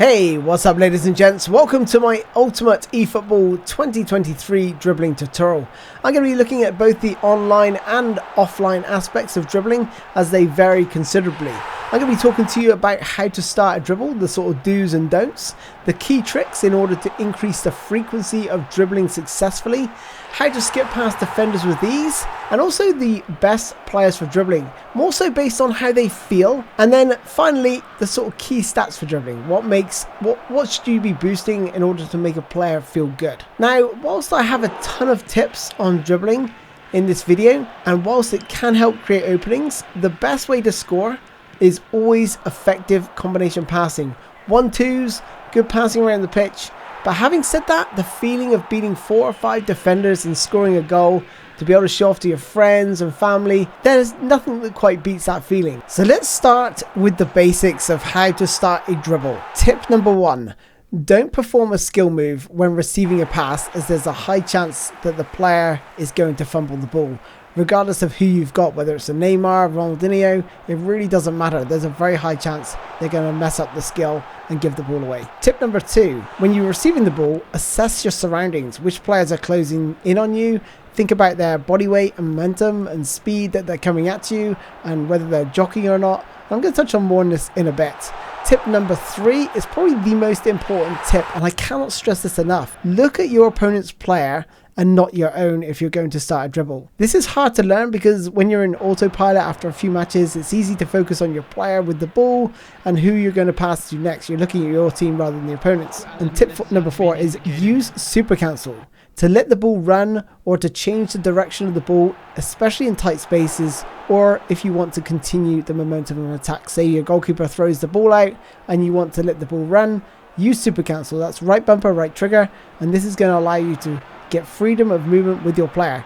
Hey, what's up ladies and gents, welcome to my ultimate eFootball 2023 dribbling tutorial. I'm going to be looking at both the online and offline aspects of dribbling as they vary considerably. I'm going to be talking to you about how to start a dribble, the sort of do's and don'ts, the key tricks in order to increase the frequency of dribbling successfully, how to skip past defenders with ease, and also the best players for dribbling, more so based on how they feel, and then finally the sort of key stats for dribbling. What should you be boosting in order to make a player feel good? Now, whilst I have a ton of tips on dribbling in this video, and whilst it can help create openings, the best way to score is always effective combination passing. 1-2s, good passing around the pitch. But having said that, the feeling of beating 4 or 5 defenders and scoring a goal to be able to show off to your friends and family, there's nothing that quite beats that feeling. So let's start with the basics of how to start a dribble. Tip number 1. Don't perform a skill move when receiving a pass, as there's a high chance that the player is going to fumble the ball. Regardless of who you've got, whether it's a Neymar, Ronaldinho, it really doesn't matter. There's a very high chance they're going to mess up the skill and give the ball away. Tip number 2, when you're receiving the ball, assess your surroundings. Which players are closing in on you? Think about their body weight and momentum and speed that they're coming at you and whether they're jockeying or not. I'm going to touch on more on this in a bit. Tip number 3 is probably the most important tip, and I cannot stress this enough. Look at your opponent's player and not your own if you're going to start a dribble. This is hard to learn because when you're in autopilot after a few matches, it's easy to focus on your player with the ball and who you're going to pass to next. You're looking at your team rather than the opponent's. And tip number 4 is use super cancel to let the ball run or to change the direction of the ball, especially in tight spaces, or if you want to continue the momentum of an attack. Say your goalkeeper throws the ball out and you want to let the ball run, use super cancel. That's right bumper, right trigger, and this is going to allow you to get freedom of movement with your player.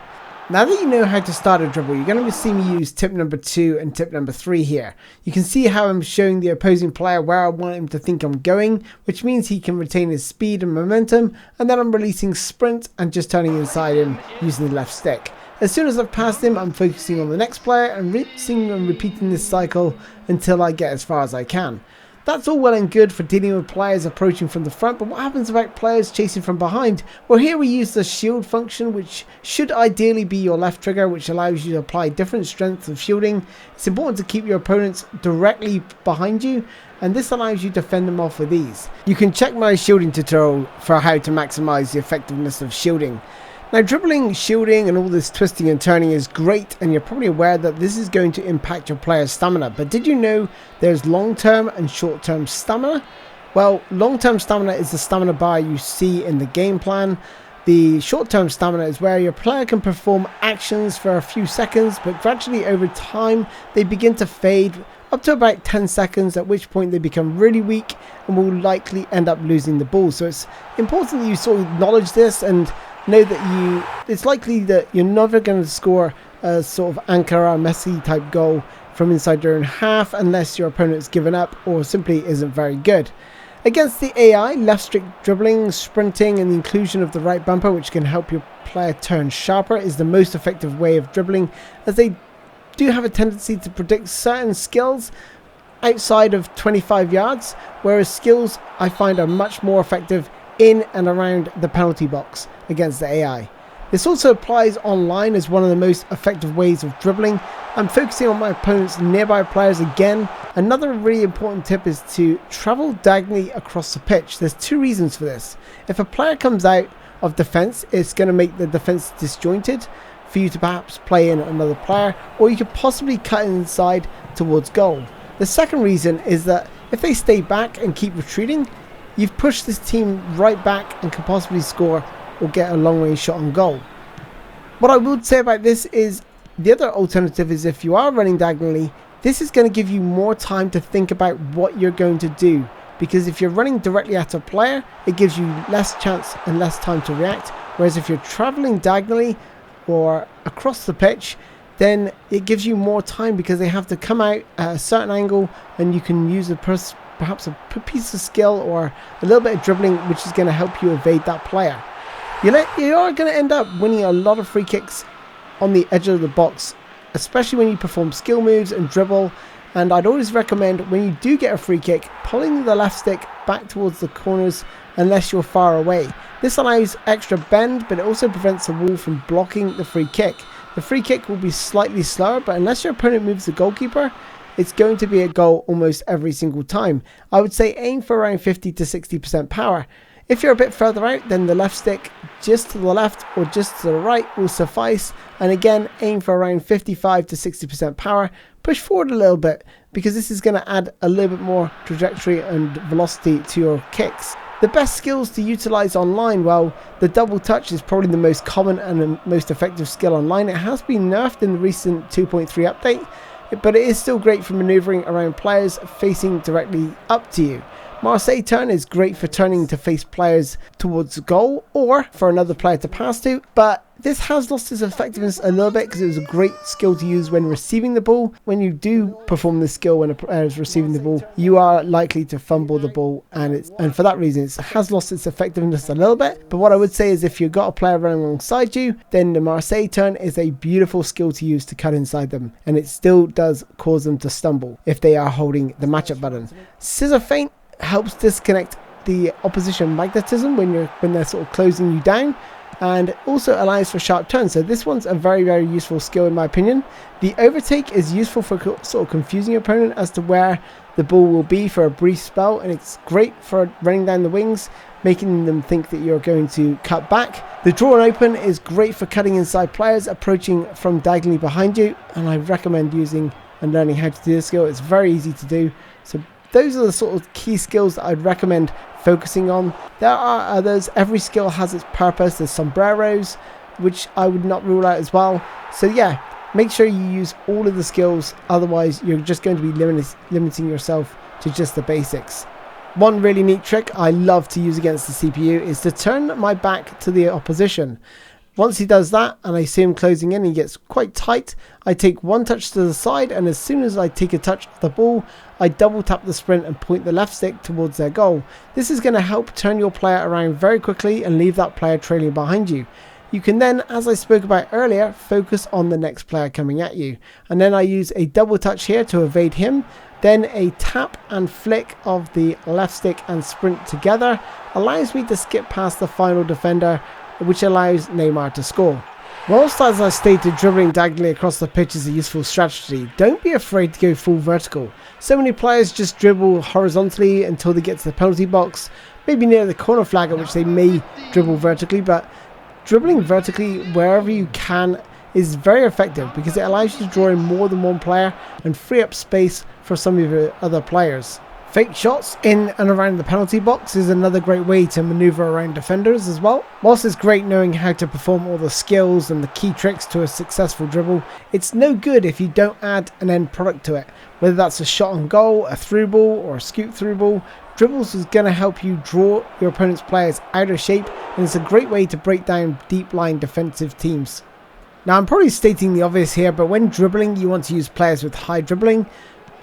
Now that you know how to start a dribble, you're going to see me use tip number 2 and tip number 3 here. You can see how I'm showing the opposing player where I want him to think I'm going, which means he can retain his speed and momentum, and then I'm releasing sprint and just turning inside him using the left stick. As soon as I've passed him, I'm focusing on the next player and rinsing and repeating this cycle until I get as far as I can. That's all well and good for dealing with players approaching from the front, but what happens about players chasing from behind? Well, here we use the shield function, which should ideally be your left trigger, which allows you to apply different strengths of shielding. It's important to keep your opponents directly behind you, and this allows you to fend them off with ease. You can check my shielding tutorial for how to maximize the effectiveness of shielding. Now, dribbling, shielding and all this twisting and turning is great, and you're probably aware that this is going to impact your player's stamina, but did you know there's long-term and short-term stamina? Well, long-term stamina is the stamina bar you see in the game plan. The short-term stamina is where your player can perform actions for a few seconds, but gradually over time they begin to fade up to about 10 seconds, at which point they become really weak and will likely end up losing the ball. So it's important that you sort of acknowledge this and know that it's likely that you're never going to score a sort of Ankara Messi type goal from inside your own half unless your opponent's given up or simply isn't very good. Against the AI, left stick dribbling, sprinting and the inclusion of the right bumper, which can help your player turn sharper, is the most effective way of dribbling, as they do have a tendency to predict certain skills outside of 25 yards, whereas skills I find are much more effective in and around the penalty box against the AI. This also applies online as one of the most effective ways of dribbling. I'm focusing on my opponent's nearby players again. Another really important tip is to travel diagonally across the pitch. There's 2 reasons for this. If a player comes out of defense, it's going to make the defense disjointed for you to perhaps play in another player, or you could possibly cut inside towards goal. The second reason is that if they stay back and keep retreating, you've pushed this team right back and can possibly score or get a long range shot on goal. What I would say about this is the other alternative is if you are running diagonally, this is going to give you more time to think about what you're going to do, because if you're running directly at a player, it gives you less chance and less time to react, whereas if you're traveling diagonally or across the pitch, then it gives you more time because they have to come out at a certain angle and you can use perhaps a piece of skill or a little bit of dribbling, which is going to help you evade that player. You are going to end up winning a lot of free kicks on the edge of the box, especially when you perform skill moves and dribble And I'd always recommend, when you do get a free kick, pulling the left stick back towards the corners unless you're far away. This allows extra bend, but it also prevents the wall from blocking the free kick. The free kick will be slightly slower, but unless your opponent moves the goalkeeper, it's going to be a goal almost every single time. I would say aim for around 50 to 60% power. If you're a bit further out, then the left stick just to the left or just to the right will suffice. And again, aim for around 55 to 60% power. Push forward a little bit, because this is going to add a little bit more trajectory and velocity to your kicks. The best skills to utilize online, well, the double touch is probably the most common and the most effective skill online. It has been nerfed in the recent 2.3 update, but it is still great for maneuvering around players facing directly up to you. Marseille Turn is great for turning to face players towards the goal or for another player to pass to, but this has lost its effectiveness a little bit because it was a great skill to use when receiving the ball. When you do perform this skill when a player is receiving the ball, you are likely to fumble the ball, and for that reason it has lost its effectiveness a little bit. But what I would say is, if you've got a player running alongside you, then the Marseille Turn is a beautiful skill to use to cut inside them, and it still does cause them to stumble if they are holding the matchup button. Scissor Feint helps disconnect the opposition magnetism when they're sort of closing you down, and also allows for sharp turns. So this one's a very, very useful skill in my opinion. The Overtake is useful for sort of confusing your opponent as to where the ball will be for a brief spell, and it's great for running down the wings, making them think that you're going to cut back. The draw and open is great for cutting inside players approaching from diagonally behind you, and I recommend using and learning how to do this skill. It's very easy to do. So those are the sort of key skills that I'd recommend focusing on. There are others. Every skill has its purpose. There's sombreros, which I would not rule out as well. So yeah, make sure you use all of the skills, otherwise you're just going to be limiting yourself to just the basics. One really neat trick I love to use against the CPU is to turn my back to the opposition. Once he does that and I see him closing in, he gets quite tight, I take one touch to the side, and as soon as I take a touch of the ball, I double tap the sprint and point the left stick towards their goal. This is going to help turn your player around very quickly and leave that player trailing behind you. You can then, as I spoke about earlier, focus on the next player coming at you. And then I use a double touch here to evade him, then a tap and flick of the left stick and sprint together allows me to skip past the final defender, which allows Neymar to score. Whilst, as I stated, dribbling diagonally across the pitch is a useful strategy, don't be afraid to go full vertical. So many players just dribble horizontally until they get to the penalty box, maybe near the corner flag, at which they may dribble vertically, but dribbling vertically wherever you can is very effective because it allows you to draw in more than one player and free up space for some of your other players. Fake shots in and around the penalty box is another great way to maneuver around defenders as well. Whilst it's great knowing how to perform all the skills and the key tricks to a successful dribble, it's no good if you don't add an end product to it. Whether that's a shot on goal, a through ball, or a scoop through ball, dribbles is going to help you draw your opponent's players out of shape, and it's a great way to break down deep line defensive teams. Now, I'm probably stating the obvious here, but when dribbling you want to use players with high dribbling,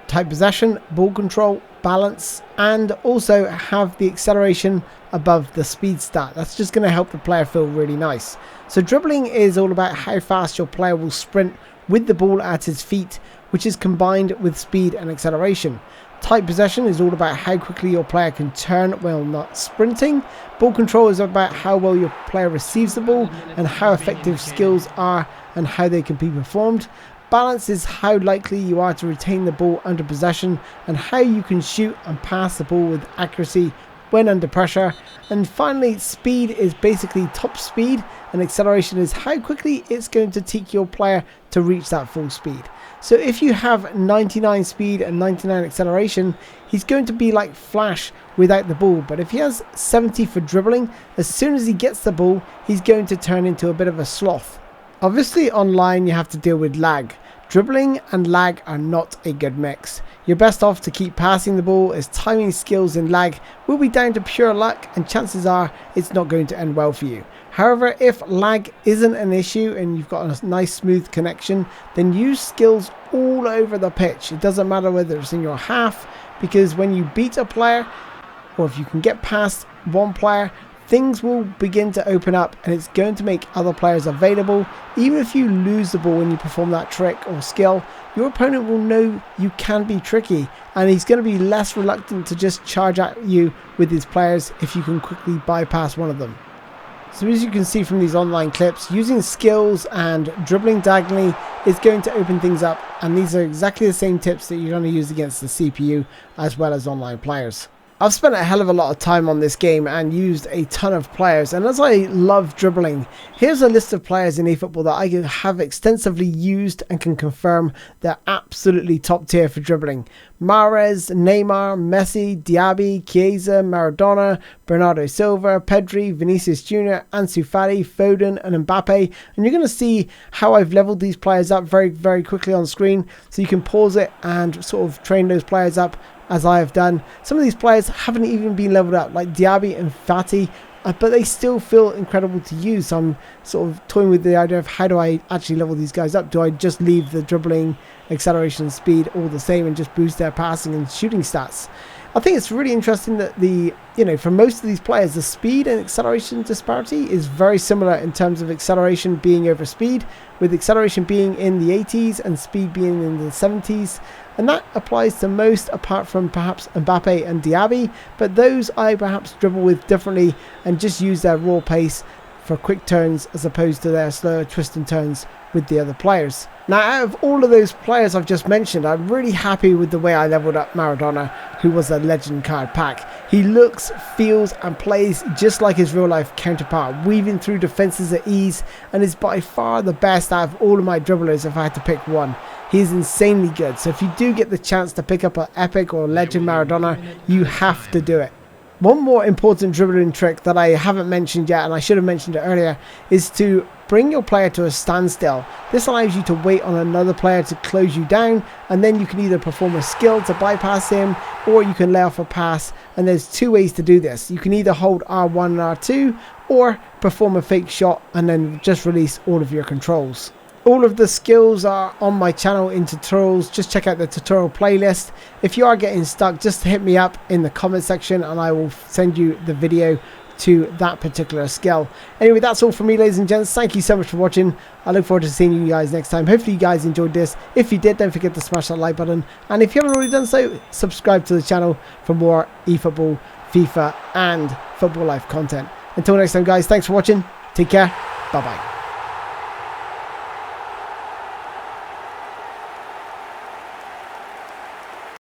tight possession, ball control, balance, and also have the acceleration above the speed stat. That's just going to help the player feel really nice. So dribbling is all about how fast your player will sprint with the ball at his feet, which is combined with speed and acceleration. Tight possession is all about how quickly your player can turn while not sprinting. Ball control is about how well your player receives the ball and how effective skills are and how they can be performed. Balance is how likely you are to retain the ball under possession and how you can shoot and pass the ball with accuracy when under pressure. And finally, speed is basically top speed, and acceleration is how quickly it's going to take your player to reach that full speed. So if you have 99 speed and 99 acceleration, he's going to be like Flash without the ball. But if he has 70 for dribbling, as soon as he gets the ball, he's going to turn into a bit of a sloth. Obviously online you have to deal with lag. Dribbling and lag are not a good mix. You're best off to keep passing the ball, as timing skills in lag will be down to pure luck, and chances are it's not going to end well for you. However, if lag isn't an issue and you've got a nice smooth connection, then use skills all over the pitch. It doesn't matter whether it's in your half, because when you beat a player, or if you can get past one player, things will begin to open up and it's going to make other players available. Even if you lose the ball when you perform that trick or skill, your opponent will know you can be tricky and he's going to be less reluctant to just charge at you with his players if you can quickly bypass one of them. So as you can see from these online clips, using skills and dribbling diagonally is going to open things up, and these are exactly the same tips that you're going to use against the CPU as well as online players. I've spent a hell of a lot of time on this game and used a ton of players, and as I love dribbling, here's a list of players in eFootball that I have extensively used and can confirm they're absolutely top tier for dribbling. Mahrez, Neymar, Messi, Diaby, Chiesa, Maradona, Bernardo Silva, Pedri, Vinicius Jr, Ansu Fati, Foden and Mbappe, and you're going to see how I've leveled these players up very quickly on screen, so you can pause it and sort of train those players up as I have done. Some of these players haven't even been leveled up, like Diaby and Fati, but they still feel incredible to use. So I'm sort of toying with the idea of how do I actually level these guys up? Do I just leave the dribbling, acceleration, speed all the same and just boost their passing and shooting stats? I think it's really interesting that for most of these players, the speed and acceleration disparity is very similar in terms of acceleration being over speed, with acceleration being in the 80s and speed being in the 70s. And that applies to most, apart from perhaps Mbappe and Diaby, but those I perhaps dribble with differently and just use their raw pace for quick turns as opposed to their slower twist and turns with the other players. Now, out of all of those players I've just mentioned, I'm really happy with the way I leveled up Maradona, who was a legend card pack. He looks, feels and plays just like his real life counterpart, weaving through defences at ease, and is by far the best out of all of my dribblers if I had to pick one. He is insanely good, so if you do get the chance to pick up an epic or legend Maradona, you have to do it. One more important dribbling trick that I haven't mentioned yet, and I should have mentioned it earlier, is to bring your player to a standstill. This allows you to wait on another player to close you down, and then you can either perform a skill to bypass him, or you can lay off a pass, and there's two ways to do this. You can either hold R1 and R2, or perform a fake shot and then just release all of your controls. All of the skills are on my channel in tutorials. Just check out the tutorial playlist. If you are getting stuck, just hit me up in the comment section and I will send you the video to that particular skill. Anyway, that's all from me, ladies and gents. Thank you so much for watching. I look forward to seeing you guys next time. Hopefully you guys enjoyed this. If you did, don't forget to smash that like button, and if you haven't already done so, subscribe to the channel for more eFootball, FIFA and Football Life content. Until next time, guys, thanks for watching. Take care. Bye bye.